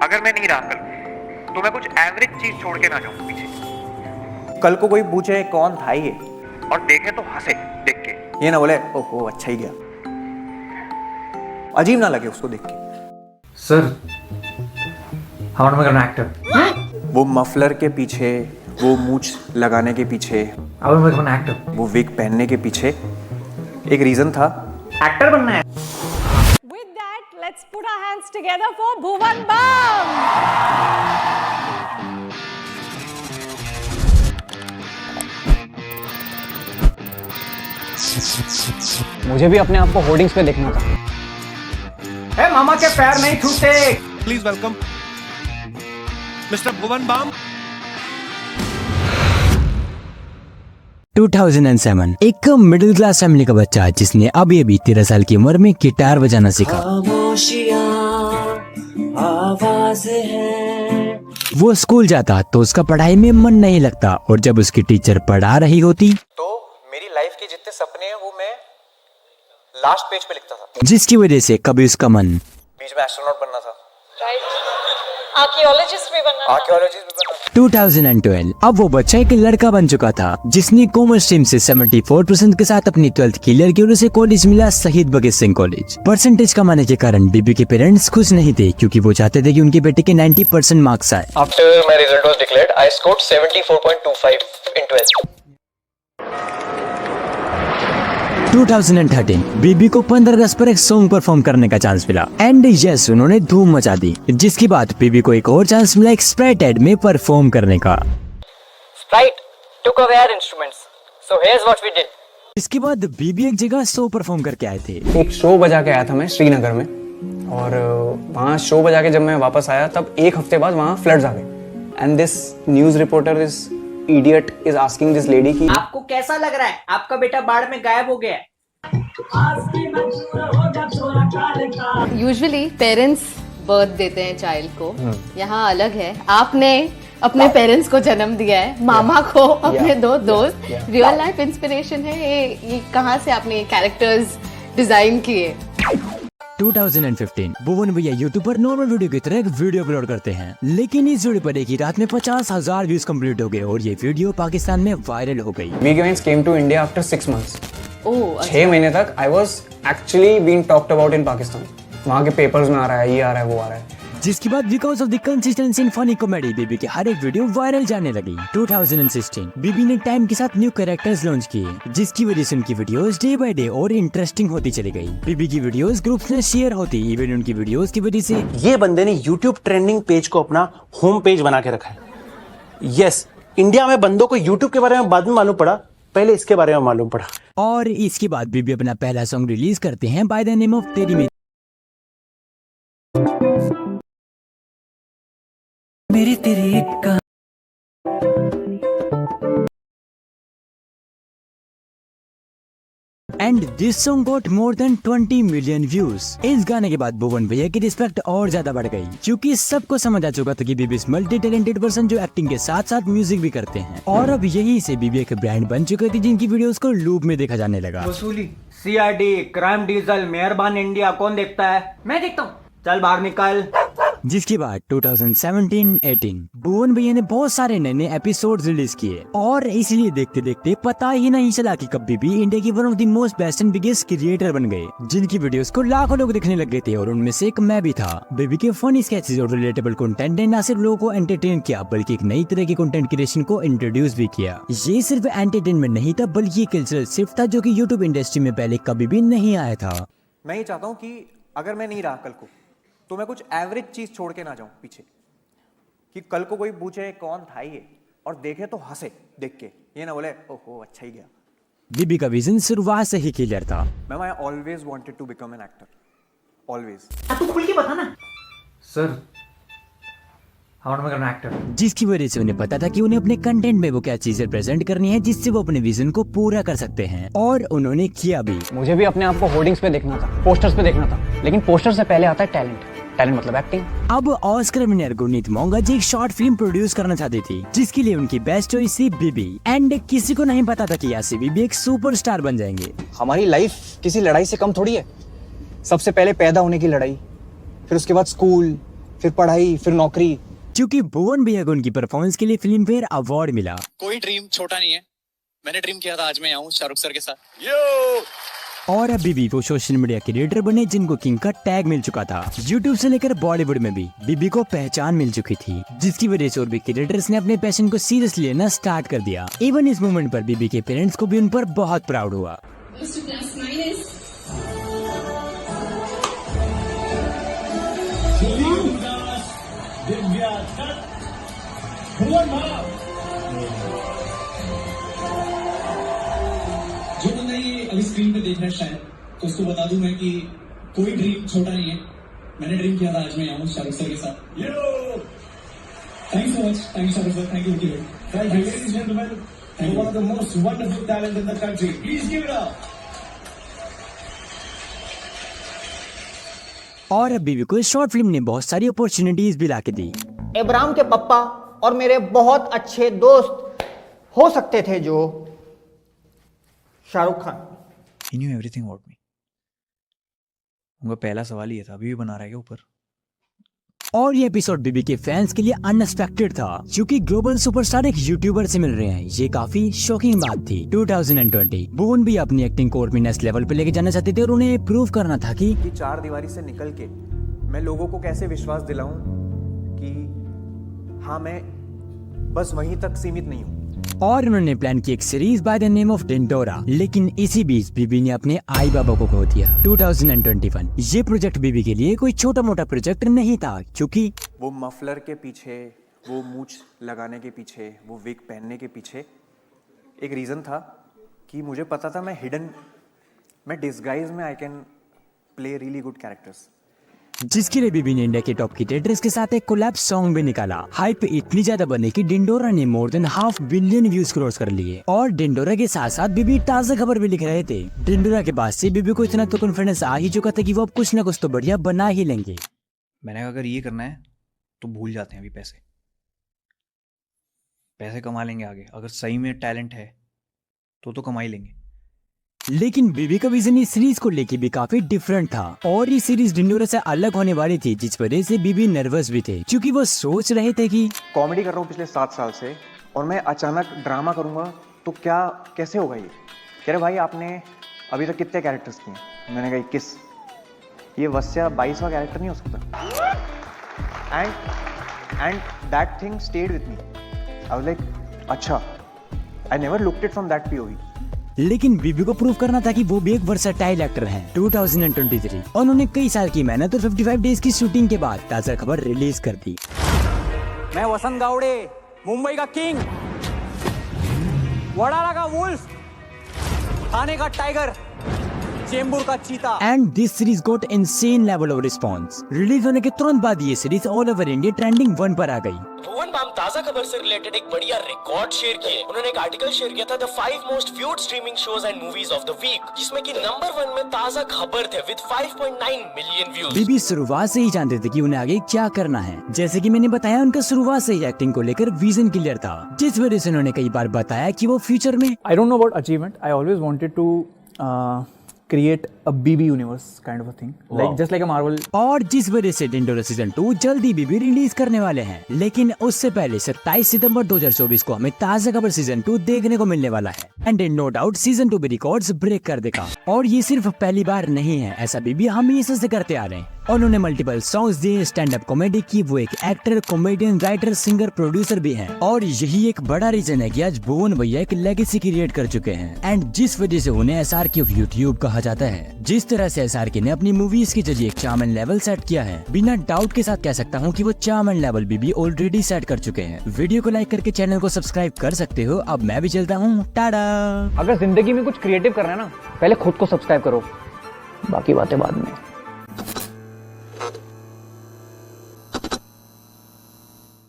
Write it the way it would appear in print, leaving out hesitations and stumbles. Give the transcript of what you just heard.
अगर मैं नहीं रहा कल तो मैं कुछ एवरेज चीज छोड़ के ना जाऊं पीछे। कल को कोई पूछे कौन था ये और देखे तो हंसे देख के, ये ना बोले ओहो अच्छा ही गया, अजीब ना लगे उसको देख के। Sir, how am I gonna actor? वो मफलर के पीछे, वो मूछ लगाने के पीछे, How am I gonna actor? वो विग पहनने के पीछे एक रीजन था। Actor बनना है। With that, let's put our hands together for Bhuvan Bam. मुझे भी अपने आप को होर्डिंग्स पे देखना था। ए मामा के पैर नहीं छूते। Please welcome Mr. Bhuvan Bam. 2007 एक मिडिल क्लास फैमिली का बच्चा जिसने अभी अभी 13 साल की उम्र में गिटार बजाना सीखा। वो स्कूल जाता तो उसका पढ़ाई में मन नहीं लगता और जब उसकी टीचर पढ़ा रही होती तो मेरी लाइफ के जितने सपने हैं वो मैं लास्ट पेज पे लिखता था, जिसकी वजह से कभी उसका मन बीच में एस्ट्रोनॉट बनना था, आर्कियोलॉजिस्ट भी बनना था। आर्कियोलॉजिस्ट भी बनना था। 2012 अब वो बच्चा एक लड़का बन चुका था जिसने कॉमर्स स्ट्रीम से 74% के साथ अपनी 12th क्लियर की और उसे कॉलेज मिला शहीद भगत सिंह कॉलेज। परसेंटेज कमाने के कारण बीबी के पेरेंट्स खुश नहीं थे क्योंकि वो चाहते थे कि उनके बेटे के 90% मार्क्स आए। After my result was declared, I scored 74.25 in 12th. 2013 बीबी को 15 अगस्त पर एक सॉन्ग परफॉर्म करने का चांस मिला एंड यस उन्होंने धूम मचा दी, जिसके बाद बीबी को एक और चांस मिला एक स्प्राइट एड में परफॉर्म करने का। Sprite took away our instruments. So here's what we did. इसके बाद बीबी एक जगह शो परफॉर्म करके आए थे। एक शो बजा के आया था मैं श्रीनगर में, और वहाँ शो बजा के जब मैं वापस आया तब एक हफ्ते बाद वहाँ फ्लड्स आ गए। And this news reporter is idiot is asking this lady कि आपको कैसा लग रहा है? आपका बेटा बाढ़ में गायब हो गया है। यूजुअली पेरेंट्स बर्थ देते हैं चाइल्ड को, यहाँ अलग है। आपने अपने पेरेंट्स को जन्म दिया है, मामा को अपने दो दोस्त। रियल लाइफ इंस्पिरेशन है ये कहाँ से आपने कैरेक्टर्स डिजाइन किए? 2015 भुवन भैया यूट्यूब पर नॉर्मल वीडियो की तरह एक वीडियो अपलोड करते हैं, लेकिन इस वीडियो पर एक ही रात में 50,000 व्यूज कंप्लीट हो गए और ये वीडियो पाकिस्तान में वायरल हो गई। We games came to India after 6 months. Oh 6 महीने तक I was actually being talked about in Pakistan. वहाँ के पेपर्स में आ रहा है, ये आ रहा है, वो आ रहा है। जिसके बाद because of the consistency in funny comedy BB की हर एक वीडियो वायरल जाने लगी। 2016 बीबी ने टाइम के साथ न्यू कैरेक्टर्स लॉन्च किए, जिसकी वजह से उनकी वीडियोस डे बाय डे और इंटरेस्टिंग होती चली गई। बीबी की वीडियोस ग्रुप्स में शेयर होती, इवन उनकी वीडियोस की वजह से ये बंदे ने YouTube ट्रेंडिंग पेज को अपना होम पेज बना के रखा है। यस, इंडिया में बंदों को YouTube के बारे में बाद में मालूम पड़ा, पहले इसके बारे में मालूम पड़ा। और इसके बाद बीबी अपना पहला सॉन्ग रिलीज करते हैं बाय द नेम ऑफ तेरी मेरी तेरी एक and this song got more than 20 million views. इस गाने के बाद भुवन भैया की रिस्पेक्ट और ज्यादा बढ़ गई क्योंकि सबको समझ आ चुका था कि बीबी मल्टी टैलेंटेड पर्सन जो एक्टिंग के साथ साथ म्यूजिक भी करते हैं। और अब यहीं से बीबी एक ब्रांड बन चुकी थी जिनकी वीडियोस को लूप में देखा जाने लगा। वसूली, सीआरडी, क्राइम डीजल, मेहरबान इंडिया कौन देखता है? मैं देखता हूँ, चल बाहर निकल। जिसके बाद 2017-18 भुवन भैया ने बहुत सारे नए नए एपिसोड रिलीज किए और इसलिए देखते देखते पता ही नहीं चला कि कभी भी इंडिया की one of the most best and biggest creator बन गए, जिनकी वीडियोस को लाखों लोग देखने लग गए थे और उनमें से एक मैं भी था। बेबी के फनी स्केचेस और रिलेटेबल कंटेंट ने न सिर्फ लोगों को एंटरटेन किया बल्कि एक नई तरह की कंटेंट क्रिएशन को इंट्रोड्यूस भी किया। ये सिर्फ एंटरटेनमेंट नहीं था बल्कि ये कल्चरल शिफ्ट था जो कि यूट्यूब इंडस्ट्री में पहले कभी भी नहीं आया था। मैं ये चाहता हूँ कि अगर मैं नहीं रहा कल को तो मैं कुछ एवरेज चीज छोड़ के ना जाऊं पीछे, कि कल को कोई पूछे कौन था ये और देखे तो हंसे देख के, ये ना बोले ओहो अच्छा ही गया। बीबी का विजन शुरुआत से ही क्लियर था। Ma'am I always wanted to become an actor, always. तू खुल के बता ना। Sir, how am I gonna actor? जिसकी वजह से उन्हें पता था कि उन्हें अपने कंटेंट में वो क्या चीजें प्रेजेंट करनी है जिससे वो अपने विजन को पूरा कर सकते हैं, और उन्होंने किया भी। मुझे भी अपने आप को होर्डिंग्स पे देखना था, पोस्टर्स पे देखना था, लेकिन पोस्टर से पहले आता है टैलेंट। टैलेंट मतलब एक्टिंग। अब ऑस्कर विनर गुरनीत मोंगा जी एक शॉर्ट फिल्म प्रोड्यूस करना चाहती थी जिसके लिए उनकी बेस्ट चॉइस थी बीबी, एंड किसी को नहीं पता था कि यहाँ से बीबी एक सुपरस्टार बन जाएंगे। हमारी लाइफ किसी लड़ाई से कम थोड़ी है। सबसे पहले पैदा होने की लड़ाई, फिर उसके बाद स्कूल, फिर पढ़ाई, फिर नौकरी। क्योंकि भुवन भैया को उनकी परफॉर्मेंस के लिए फिल्म फेयर अवार्ड मिला। कोई ड्रीम छोटा नहीं है। मैंने ड्रीम किया था आज मैं आऊँ शाहरुख सर के साथ। यो! और अभी भी वो सोशल मीडिया क्रिएटर बने जिनको किंग का टैग मिल चुका था। यूट्यूब से लेकर बॉलीवुड में भी बीबी को पहचान मिल चुकी थी, जिसकी वजह से और भी क्रिएटर्स ने अपने पैशन को सीरियसली लेना स्टार्ट कर दिया। इवन इस मोमेंट पर बीबी के पेरेंट्स को भी उन पर बहुत प्राउड हुआ। जो बंदा ये अभी स्क्रीन पे देख रहा है शायद, तो उसको बता दूं मैं कि कोई ड्रीम छोटा नहीं है। मैंने ड्रीम किया था आज मैं आऊँ शाहरुख सर के साथ। Yo! Thank you so much, thank you Shahrukh sir, thank you Vicky भाई। Ladies and gentleman, one of the most wonderful talent in the country, please give it up. और अब बीबी को शॉर्ट फिल्म ने बहुत सारी अपॉर्चुनिटीज भी लाके दी। इब्राहिम के पप्पा और मेरे बहुत अच्छे दोस्त हो सकते थे जो Shahrukh Khan. He knew everything about me. उनका पहला सवाल ये था, अभी भी बना रहा है क्या ऊपर? और ये एपिसोड बीबी के फैंस के लिए अनएक्सपेक्टेड था, क्योंकि ग्लोबल सुपरस्टार एक यूट्यूबर से मिल रहे हैं। ये काफी शॉकिंग बात थी। 2020 भुवन भी अपनी एक्टिंग को और भी नेक्स्ट लेवल पे लेके जाना चाहते थे और उन्हें प्रूव करना था कि चार दीवारी से निकल के मैं लोगों को कैसे विश्वास दिलाऊं कि हाँ, मैं बस वहीं तक सीमित नहीं हूँ। और उन्होंने प्लान की एक series by the name of Dindora, लेकिन इसी बीच बीबी ने अपने आई बाबा को खो दिया। 2021 ये प्रोजेक्ट बीबी के लिए कोई छोटा मोटा प्रोजेक्ट नहीं था, क्योंकि वो मफलर के पीछे, वो मूछ लगाने के पीछे, वो विग पहनने के पीछे एक रीजन था कि मुझे पता था मैं डिस्गाइज में I can play really good characters. जिसके लिए बीबी ने इंडिया के टॉप क्रिएटर्स के साथ एक कोलैब सॉन्ग भी निकाला। हाइप इतनी ज्यादा बनी कि डिंडोरा ने more than 500 million views cross कर लिए। और डिंडोरा के साथ साथ बीबी ताजा खबर भी लिख रहे थे। डिंडोरा के बाद से बीबी को इतना तो कॉन्फिडेंस आ ही चुका था कि वो अब कुछ ना कुछ तो बढ़िया बना ही लेंगे। मैंने कहा अगर ये करना है तो भूल जाते हैं अभी पैसे कमा लेंगे आगे। अगर सही में टैलेंट है तो कमा ही लेंगे। लेकिन बीबी का विजन इस सीरीज को लेके भी काफी डिफरेंट था और ये सीरीज डिंडोरा से अलग होने वाली थी, जिस वजह से बीबी नर्वस भी थे, क्योंकि वो सोच रहे थे कि कॉमेडी कर रहा हूँ पिछले 7 साल से और मैं अचानक ड्रामा करूंगा तो कैसे होगा ये। कह रहे भाई आपने अभी तक कितने कैरेक्टर्स किए? मैंने कहा 21। ये वस्या 22वां कैरेक्टर नहीं हो सकता। And that thing stayed with me. I was like अच्छा, I never looked it from that POV. लेकिन बीबी को प्रूव करना था कि वो भी एक वर्सेटाइल एक्टर हैं। 2023 और उन्होंने कई साल की मेहनत और 55 डेज की शूटिंग के बाद ताजा खबर रिलीज कर दी। मैं वसंत गावड़े, मुंबई का किंग, वडाला का वुल्फ, थाने का टाइगर, चेंबूर का चीता। And this series got insane level of response. Release होने के तुरंत बाद ये series all over India trending 1 पर आ गई। भुवन बाम ताजा खबर से रिलेटेड एक बढ़िया रिकॉर्ड शेयर किए। उन्होंने एक आर्टिकल शेयर किया था the 5 most viewed streaming shows and movies of the week, जिसमें कि नंबर 1 में ताजा खबर थे विद 5.9 मिलियन व्यूज। बीबी शुरुआत से ही जानते थे कि उन्हें आगे क्या करना है। जैसे कि मैंने बताया, उनका शुरुआत से ही एक्टिंग को लेकर विजन क्लियर था, जिस वजह से उन्होंने कई बार बताया कि वो फ्यूचर में I don't know about achievement. I always wanted to create a BB universe kind of a thing, just like a Marvel. और जिस वजह से डिंडोरा सीजन 2 जल्दी बीबी रिलीज करने वाले हैं। लेकिन उससे पहले 27 सितंबर 2024 को हमें ताजा खबर सीजन 2 देखने को मिलने वाला है। एंड नो डाउट सीजन 2 भी रिकॉर्ड्स ब्रेक कर देगा। और ये सिर्फ पहली बार नहीं है, ऐसा बीबी हमेशा से करते आ रहे हैं। और उन्होंने मल्टीपल सॉन्ग्स दिए, स्टैंड अप कॉमेडी की। वो एक actor, comedian, writer, singer, producer भी हैं। और यही एक बड़ा रीजन है कि आज भुवन भैया एक लेगेसी क्रिएट कर चुके हैं। एंड जिस वजह से उन्हें SRK ऑफ यूट्यूब कहा जाता है। जिस तरह से SRK ने अपनी मूवीज के जरिए एक चार्म लेवल सेट किया है, बिना डाउट के साथ कह सकता हूँ कि वो चार्म लेवल भी ऑलरेडी सेट कर चुके हैं। वीडियो को लाइक करके चैनल को सब्सक्राइब कर सकते हो। अब मैं भी चलता हूँ, टाटा। अगर जिंदगी में कुछ क्रिएटिव करना है ना, पहले खुद को सब्सक्राइब करो, बाकी बातें बाद में।